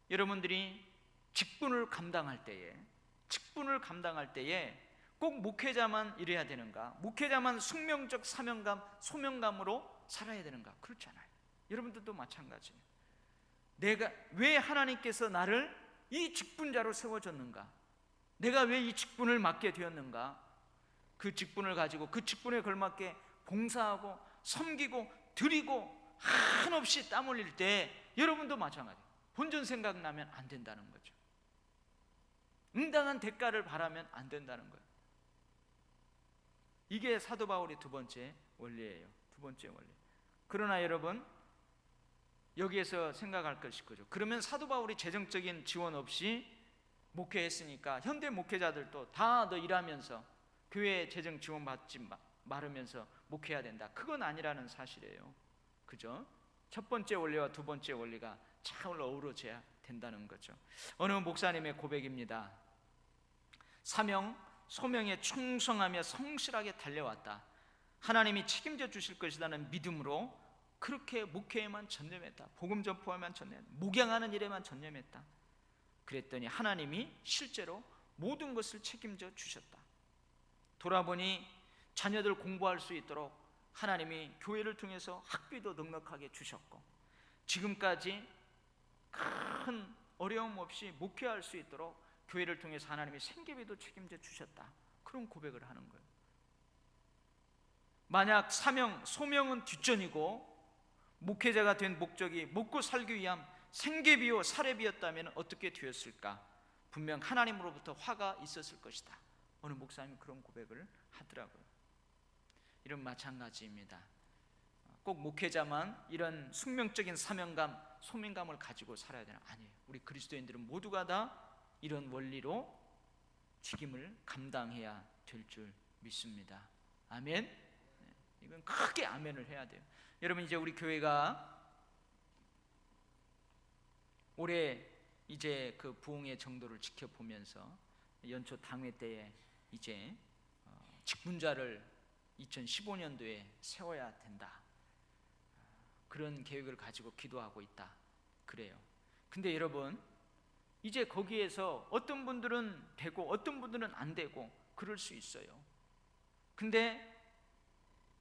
여러분들이 직분을 감당할 때에 꼭 목회자만 이래야 되는가? 목회자만 숙명적 사명감, 소명감으로 살아야 되는가? 그렇지 않아요. 여러분들도 마찬가지예요. 내가 왜 하나님께서 나를 이 직분자로 세워줬는가? 내가 왜 이 직분을 맡게 되었는가? 그 직분을 가지고 그 직분에 걸맞게 봉사하고 섬기고 드리고 한없이 땀 흘릴 때 여러분도 마찬가지예요. 본전 생각나면 안 된다는 거죠. 응당한 대가를 바라면 안 된다는 거예요. 이게 사도 바울의 두 번째 원리예요. 두 번째 원리. 그러나 여러분, 여기에서 생각할 것이 그죠. 그러면 사도 바울이 재정적인 지원 없이 목회했으니까 현대 목회자들도 다 너 일하면서 교회 재정 지원 받지 말으면서 목회해야 된다, 그건 아니라는 사실이에요. 그죠? 첫 번째 원리와 두 번째 원리가 잘 어우러져야 된다는 거죠. 어느 목사님의 고백입니다. 사명, 소명에 충성하며 성실하게 달려왔다. 하나님이 책임져 주실 것이라는 믿음으로 그렇게 목회에만 전념했다. 복음 전포에만 전념했다. 목양하는 일에만 전념했다. 그랬더니 하나님이 실제로 모든 것을 책임져 주셨다. 돌아보니 자녀들 공부할 수 있도록 하나님이 교회를 통해서 학비도 넉넉하게 주셨고, 지금까지 큰 어려움 없이 목회할 수 있도록 교회를 통해서 하나님이 생계비도 책임져 주셨다. 그런 고백을 하는 거예요. 만약 사명, 소명은 뒷전이고 목회자가 된 목적이 먹고 살기 위한 생계비요 사례비였다면 어떻게 되었을까? 분명 하나님으로부터 화가 있었을 것이다. 어느 목사님이 그런 고백을 하더라고요. 이런 마찬가지입니다. 꼭 목회자만 이런 숙명적인 사명감, 소명감을 가지고 살아야 되나? 아니에요. 우리 그리스도인들은 모두가 다 이런 원리로 책임을 감당해야 될 줄 믿습니다. 아멘. 이건 크게 아멘을 해야 돼요. 여러분, 이제 우리 교회가 올해 이제 그 부흥의 정도를 지켜보면서 연초 당회 때에 이제 직분자를 2015년도에 세워야 된다, 그런 계획을 가지고 기도하고 있다, 그래요. 근데 여러분, 이제 거기에서 어떤 분들은 되고 어떤 분들은 안 되고 그럴 수 있어요. 근데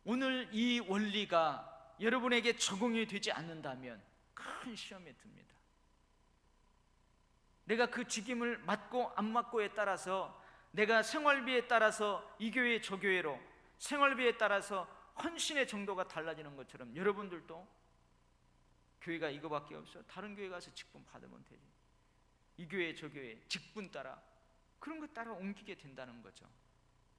오늘 이 원리가 여러분에게 적용이 되지 않는다면 큰 시험에 듭니다. 내가 그 직임을 맡고 안 맡고에 따라서, 내가 생활비에 따라서 이 교회 저 교회로, 생활비에 따라서 헌신의 정도가 달라지는 것처럼 여러분들도 교회가 이거밖에 없어, 다른 교회 가서 직분 받으면 되지, 이 교회 저 교회 직분 따라, 그런 것 따라 옮기게 된다는 거죠.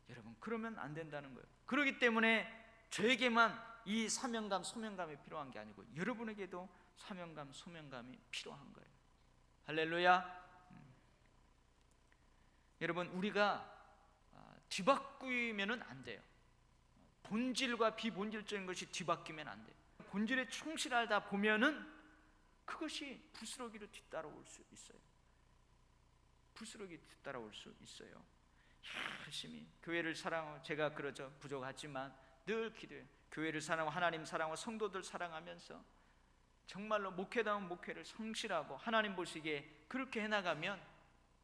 여러분, 그러면 안 된다는 거예요. 그렇기 때문에 저에게만 이 사명감, 소명감이 필요한 게 아니고 여러분에게도 사명감, 소명감이 필요한 거예요. 할렐루야. 여러분, 우리가 뒤바뀌면은 안 돼요. 본질과 비본질적인 것이 뒤바뀌면 안 돼요. 본질에 충실하다 보면은 그것이 부스러기로 뒤따라올 수 있어요. 부스러기 뒤따라올 수 있어요. 열심히 교회를 사랑하고, 제가 그러죠, 부족하지만 늘 기도해요. 교회를 사랑하고 하나님 사랑하고 성도들 사랑하면서 정말로 목회다운 목회를 성실하고 하나님 보시기에 그렇게 해나가면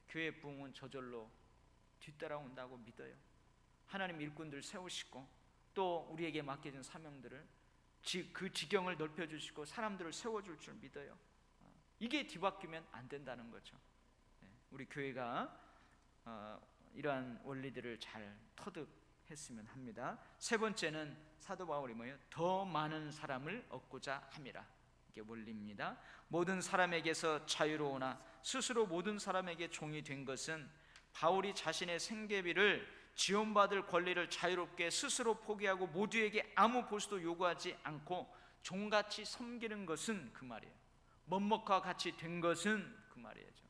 교회 부흥은 저절로 뒤따라온다고 믿어요. 하나님 일꾼들 세우시고 또 우리에게 맡겨진 사명들을 그 지경을 넓혀주시고 사람들을 세워줄 줄 믿어요. 이게 뒤바뀌면 안 된다는 거죠. 우리 교회가 이러한 원리들을 잘 터득했으면 합니다. 세 번째는 사도 바울이 뭐예요? 더 많은 사람을 얻고자 함이라. 이게 원리입니다. 모든 사람에게서 자유로우나 스스로 모든 사람에게 종이 된 것은 바울이 자신의 생계비를 지원받을 권리를 자유롭게 스스로 포기하고 모두에게 아무 보수도 요구하지 않고 종같이 섬기는 것은 그 말이에요. 먼목과 같이 된 것은 그 말이죠.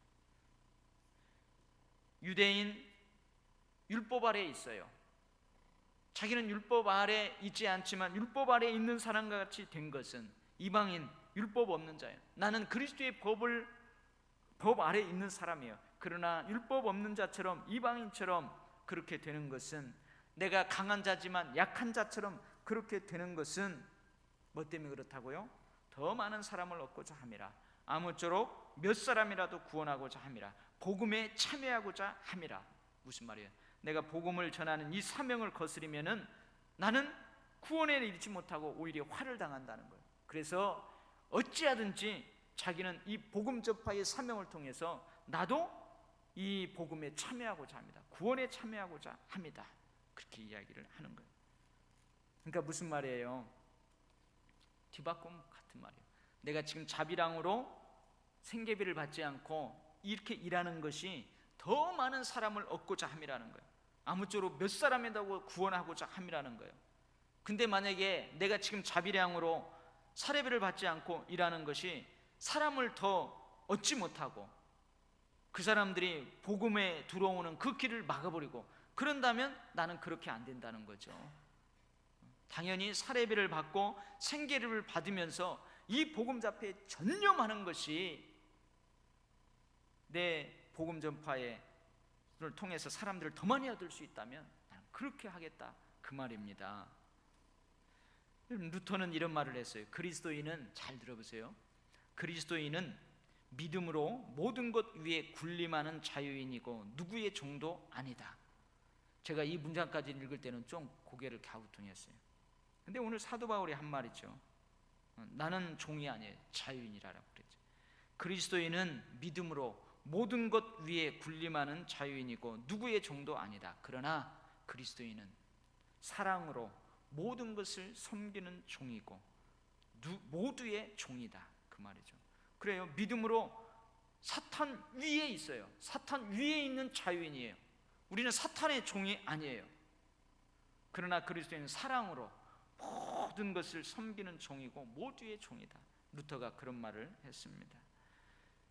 유대인 율법 아래에 있어요. 자기는 율법 아래 있지 않지만 율법 아래에 있는 사람과 같이 된 것은 이방인 율법 없는 자예요. 나는 그리스도의 법 아래에 있는 사람이에요. 그러나 율법 없는 자처럼 이방인처럼 그렇게 되는 것은, 내가 강한 자지만 약한 자처럼 그렇게 되는 것은 뭐 때문에 그렇다고요? 더 많은 사람을 얻고자 함이라. 아무쪼록 몇 사람이라도 구원하고자 함이라. 복음에 참여하고자 함이라. 무슨 말이에요? 내가 복음을 전하는 이 사명을 거스리면은 나는 구원에 이르지 못하고 오히려 화를 당한다는 거예요. 그래서 어찌하든지 자기는 이 복음 전파의 사명을 통해서 나도 이 복음에 참여하고자 합니다. 구원에 참여하고자 합니다. 그렇게 이야기를 하는 거예요. 그러니까 무슨 말이에요? 뒤바꿈 같은 말이에요. 내가 지금 자비랑으로 생계비를 받지 않고 이렇게 일하는 것이 더 많은 사람을 얻고자 함이라는 거예요. 아무쪼록 몇 사람이라도 구원하고자 함이라는 거예요. 근데 만약에 내가 지금 자비량으로 사례비를 받지 않고 일하는 것이 사람을 더 얻지 못하고 그 사람들이 복음에 들어오는 그 길을 막아버리고 그런다면 나는 그렇게 안 된다는 거죠. 당연히 사례비를 받고 생계를 받으면서 이 복음 전파에 전념하는 것이 내 복음 전파를 통해서 사람들을 더 많이 얻을 수 있다면 나는 그렇게 하겠다, 그 말입니다. 루터는 이런 말을 했어요. 그리스도인은, 잘 들어보세요, 그리스도인은 믿음으로 모든 것 위에 군림하는 자유인이고 누구의 종도 아니다. 제가 이 문장까지 읽을 때는 좀 고개를 갸우뚱했어요. 근데 오늘 사도 바울이 한 말이죠. 나는 종이 아니에요, 자유인이라고 그랬죠. 그리스도인은 믿음으로 모든 것 위에 군림하는 자유인이고 누구의 종도 아니다. 그러나 그리스도인은 사랑으로 모든 것을 섬기는 종이고 모두의 종이다, 그 말이죠. 그래요. 믿음으로 사탄 위에 있어요. 사탄 위에 있는 자유인이에요. 우리는 사탄의 종이 아니에요. 그러나 그리스도인은 사랑으로 모든 것을 섬기는 종이고 모두의 종이다. 루터가 그런 말을 했습니다.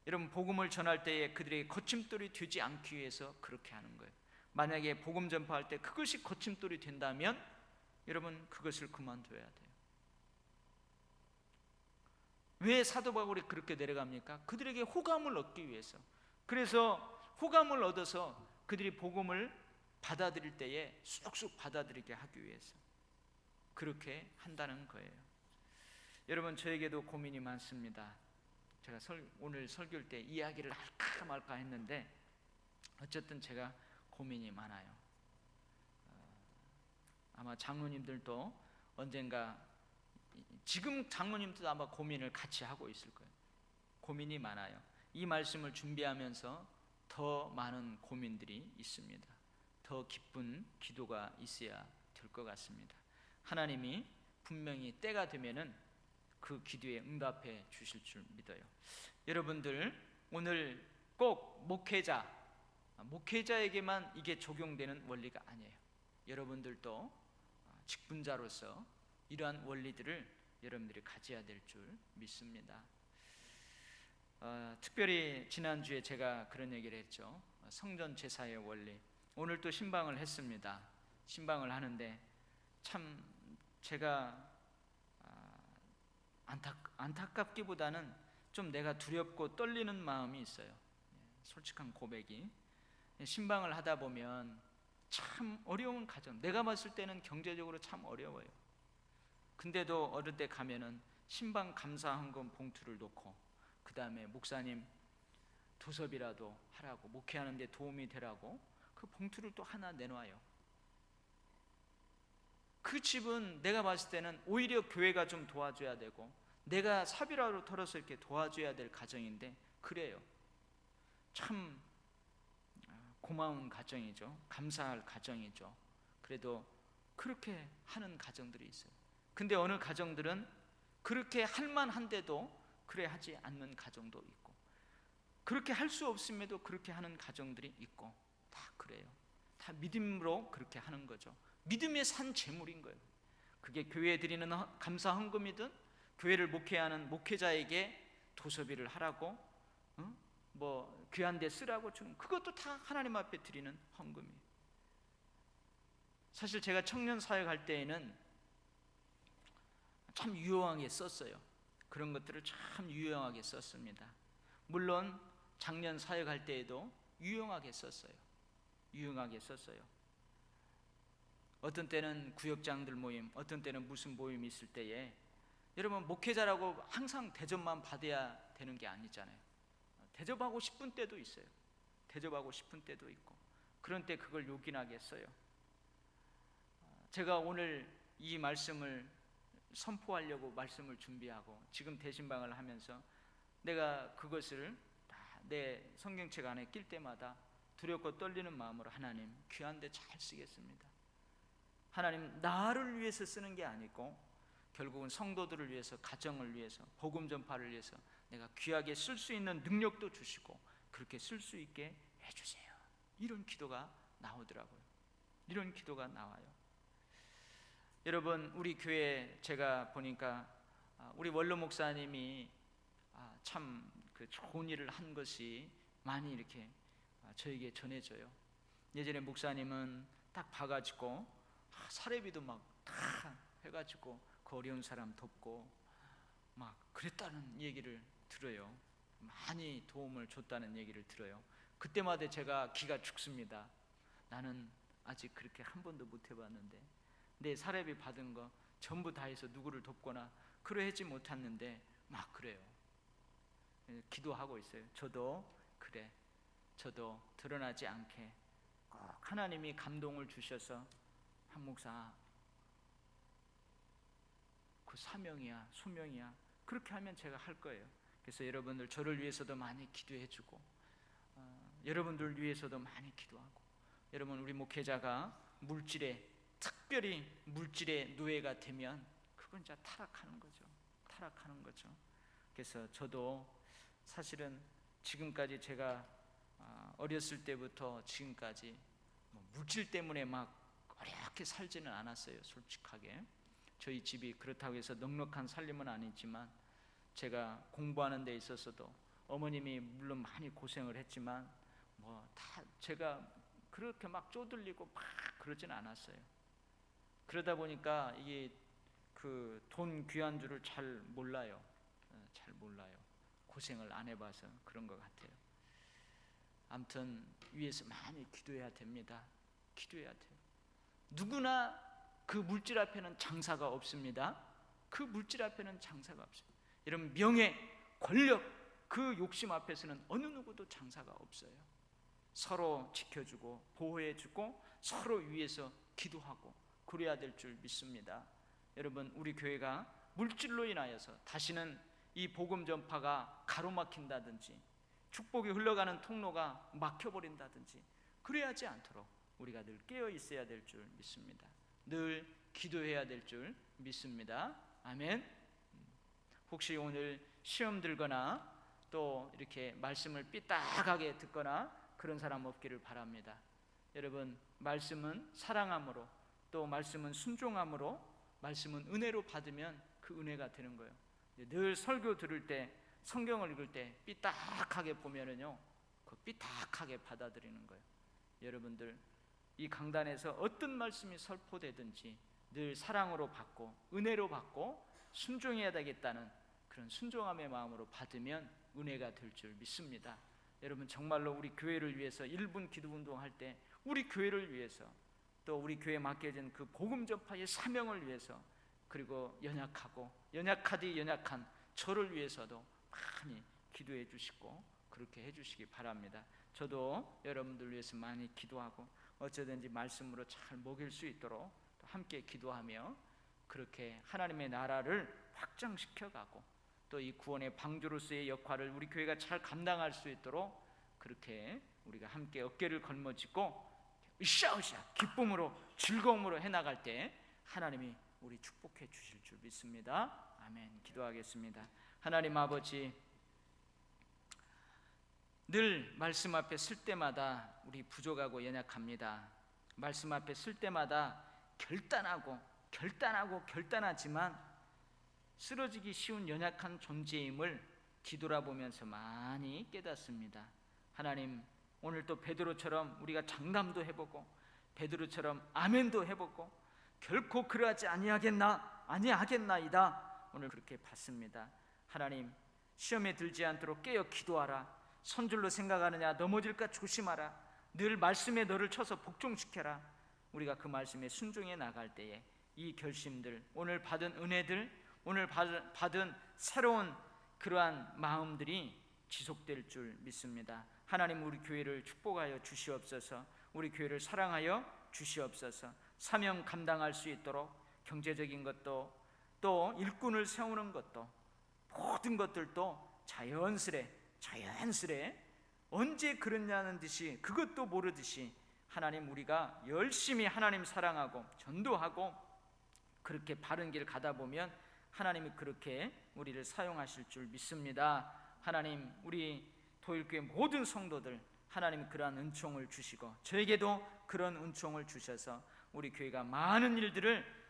여러분, 복음을 전할 때에 그들에게 거침돌이 되지 않기 위해서 그렇게 하는 거예요. 만약에 복음 전파할 때 그것이 거침돌이 된다면 여러분 그것을 그만둬야 돼요. 왜 사도 바울이 그렇게 내려갑니까? 그들에게 호감을 얻기 위해서. 그래서 호감을 얻어서 그들이 복음을 받아들일 때에 쑥쑥 받아들이게 하기 위해서 그렇게 한다는 거예요. 여러분, 저에게도 고민이 많습니다. 제가 오늘 설교할 때 이야기를 할까 말까 했는데 어쨌든 제가 고민이 많아요. 아마 장로님들도 언젠가, 지금 장로님들도 아마 고민을 같이 하고 있을 거예요. 고민이 많아요. 이 말씀을 준비하면서 더 많은 고민들이 있습니다. 더 기쁜 기도가 있어야 될 것 같습니다. 하나님이 분명히 때가 되면은 그 기도에 응답해 주실 줄 믿어요. 여러분들, 오늘 꼭 목회자에게만 이게 적용되는 원리가 아니에요. 여러분들도 직분자로서 이러한 원리들을 여러분들이 가져야 될 줄 믿습니다. 특별히 지난주에 제가 그런 얘기를 했죠. 성전 제사의 원리. 오늘 또 신방을 했습니다. 신방을 하는데 참 제가 안타깝기보다는 좀 내가 두렵고 떨리는 마음이 있어요. 솔직한 고백이. 신방을 하다 보면 참 어려운 가정, 내가 봤을 때는 경제적으로 참 어려워요. 근데도 어느 때 가면은 신방 감사헌금 봉투를 놓고 그 다음에 목사님 도섭이라도 하라고, 목회하는 데 도움이 되라고 그 봉투를 또 하나 내놔요. 그 집은 내가 봤을 때는 오히려 교회가 좀 도와줘야 되고 내가 사비라로 털어서 이렇게 도와줘야 될 가정인데, 그래요. 참 고마운 가정이죠. 감사할 가정이죠. 그래도 그렇게 하는 가정들이 있어요. 근데 어느 가정들은 그렇게 할 만한데도 그래 하지 않는 가정도 있고, 그렇게 할 수 없음에도 그렇게 하는 가정들이 있고, 다 그래요. 다 믿음으로 그렇게 하는 거죠. 믿음의 산 재물인 거예요. 그게 교회에 드리는 감사 헌금이든 교회를 목회하는 목회자에게 도서비를 하라고 뭐 귀한 데 쓰라고 주는, 그것도 다 하나님 앞에 드리는 헌금이에요. 사실 제가 청년 사역할 때에는 참 유용하게 썼어요. 그런 것들을 참 유용하게 썼습니다. 물론 작년 사역할 때에도 유용하게 썼어요. 유용하게 썼어요. 어떤 때는 구역장들 모임, 어떤 때는 무슨 모임이 있을 때에, 여러분 목회자라고 항상 대접만 받아야 되는 게 아니잖아요. 대접하고 싶은 때도 있어요. 대접하고 싶은 때도 있고, 그런 때 그걸 요긴하게 써요. 제가 오늘 이 말씀을 선포하려고 말씀을 준비하고 지금 대신방을 하면서 내가 그것을 다 내 성경책 안에 낄 때마다 두렵고 떨리는 마음으로, 하나님 귀한데 잘 쓰겠습니다. 하나님 나를 위해서 쓰는 게 아니고 결국은 성도들을 위해서, 가정을 위해서, 복음 전파를 위해서 내가 귀하게 쓸 수 있는 능력도 주시고 그렇게 쓸 수 있게 해주세요. 이런 기도가 나오더라고요. 이런 기도가 나와요. 여러분, 우리 교회 제가 보니까 우리 원로 목사님이 참 그 좋은 일을 한 것이 많이 이렇게 저에게 전해져요. 예전에 목사님은 딱 봐가지고 사례비도 막 다 해가지고 그 어려운 사람 돕고 막 그랬다는 얘기를 들어요. 많이 도움을 줬다는 얘기를 들어요. 그때마다 제가 기가 죽습니다. 나는 아직 그렇게 한 번도 못 해봤는데, 내 사례비 받은 거 전부 다 해서 누구를 돕거나 그러하지 못했는데 막 그래요. 기도하고 있어요. 저도 그래, 저도 드러나지 않게 꼭 하나님이 감동을 주셔서 한 목사 그 사명이야, 소명이야, 그렇게 하면 제가 할 거예요. 그래서 여러분들 저를 위해서도 많이 기도해 주고 여러분들 위해서도 많이 기도하고, 여러분 우리 목회자가 물질에, 특별히 물질의 노예가 되면 그건 진짜 타락하는 거죠. 타락하는 거죠. 그래서 저도 사실은 지금까지 제가 어렸을 때부터 지금까지 물질 때문에 막 어렵게 살지는 않았어요. 솔직하게 저희 집이 그렇다고 해서 넉넉한 살림은 아니지만, 제가 공부하는 데 있어서도 어머님이 물론 많이 고생을 했지만 뭐 다 제가 그렇게 막 쪼들리고 막 그러진 않았어요. 그러다 보니까 이게 그 돈 귀한 줄을 잘 몰라요. 잘 몰라요. 고생을 안 해봐서 그런 것 같아요. 아무튼 위에서 많이 기도해야 됩니다. 기도해야 돼요. 누구나 그 물질 앞에는 장사가 없습니다. 그 물질 앞에는 장사가 없어요. 여러분 명예, 권력, 그 욕심 앞에서는 어느 누구도 장사가 없어요. 서로 지켜주고 보호해주고 서로 위해서 기도하고 그래야 될 줄 믿습니다. 여러분 우리 교회가 물질로 인하여서 다시는 이 복음 전파가 가로막힌다든지 축복이 흘러가는 통로가 막혀버린다든지 그래야지 않도록 우리가 늘 깨어 있어야 될 줄 믿습니다. 늘 기도해야 될 줄 믿습니다. 아멘. 혹시 오늘 시험 들거나 또 이렇게 말씀을 삐딱하게 듣거나 그런 사람 없기를 바랍니다. 여러분 말씀은 사랑함으로, 또 말씀은 순종함으로, 말씀은 은혜로 받으면 그 은혜가 되는 거예요. 늘 설교 들을 때, 성경을 읽을 때 삐딱하게 보면은요, 그 삐딱하게 받아들이는 거예요. 여러분들 이 강단에서 어떤 말씀이 설포되든지 늘 사랑으로 받고 은혜로 받고 순종해야 되겠다는 그런 순종함의 마음으로 받으면 은혜가 될 줄 믿습니다. 여러분 정말로 우리 교회를 위해서 1분 기도운동 할 때 우리 교회를 위해서, 또 우리 교회에 맡겨진 그 복음 전파의 사명을 위해서 그리고 연약하디 연약한 저를 위해서도 많이 기도해 주시고 그렇게 해주시기 바랍니다. 저도 여러분들 위해서 많이 기도하고 어쩌든지 말씀으로 잘 먹일 수 있도록 또 함께 기도하며 그렇게 하나님의 나라를 확장시켜가고 또 이 구원의 방주로서의 역할을 우리 교회가 잘 감당할 수 있도록 그렇게 우리가 함께 어깨를 걸머쥐고 으쌰으쌰 기쁨으로 즐거움으로 해나갈 때 하나님이 우리 축복해 주실 줄 믿습니다. 아멘. 기도하겠습니다. 하나님 아버지, 늘 말씀 앞에 설 때마다 우리 부족하고 연약합니다. 말씀 앞에 설 때마다 결단하지만 쓰러지기 쉬운 연약한 존재임을 뒤돌아보면서 많이 깨닫습니다. 하나님, 오늘 또 베드로처럼 우리가 장담도 해보고 베드로처럼 아멘도 해보고 결코 그러하지 아니하겠나이다 오늘 그렇게 받습니다. 하나님, 시험에 들지 않도록 깨어 기도하라. 선줄로 생각하느냐 넘어질까 조심하라. 늘 말씀에 너를 쳐서 복종시켜라. 우리가 그 말씀에 순종해 나갈 때에 이 결심들, 오늘 받은 은혜들, 오늘 받은 새로운 그러한 마음들이 지속될 줄 믿습니다. 하나님, 우리 교회를 축복하여 주시옵소서. 우리 교회를 사랑하여 주시옵소서. 사명 감당할 수 있도록 경제적인 것도 또 일꾼을 세우는 것도 모든 것들도 자연스레 언제 그랬냐는 듯이 그것도 모르듯이 하나님, 우리가 열심히 하나님 사랑하고 전도하고 그렇게 바른 길 가다 보면 하나님이 그렇게 우리를 사용하실 줄 믿습니다. 하나님, 우리 도일교회 모든 성도들 하나님이 그러한 은총을 주시고 저에게도 그런 은총을 주셔서 우리 교회가 많은 일들을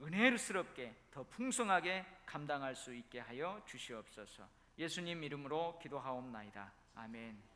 은혜스럽게 더 풍성하게 감당할 수 있게 하여 주시옵소서. 예수님 이름으로 기도하옵나이다. 아멘.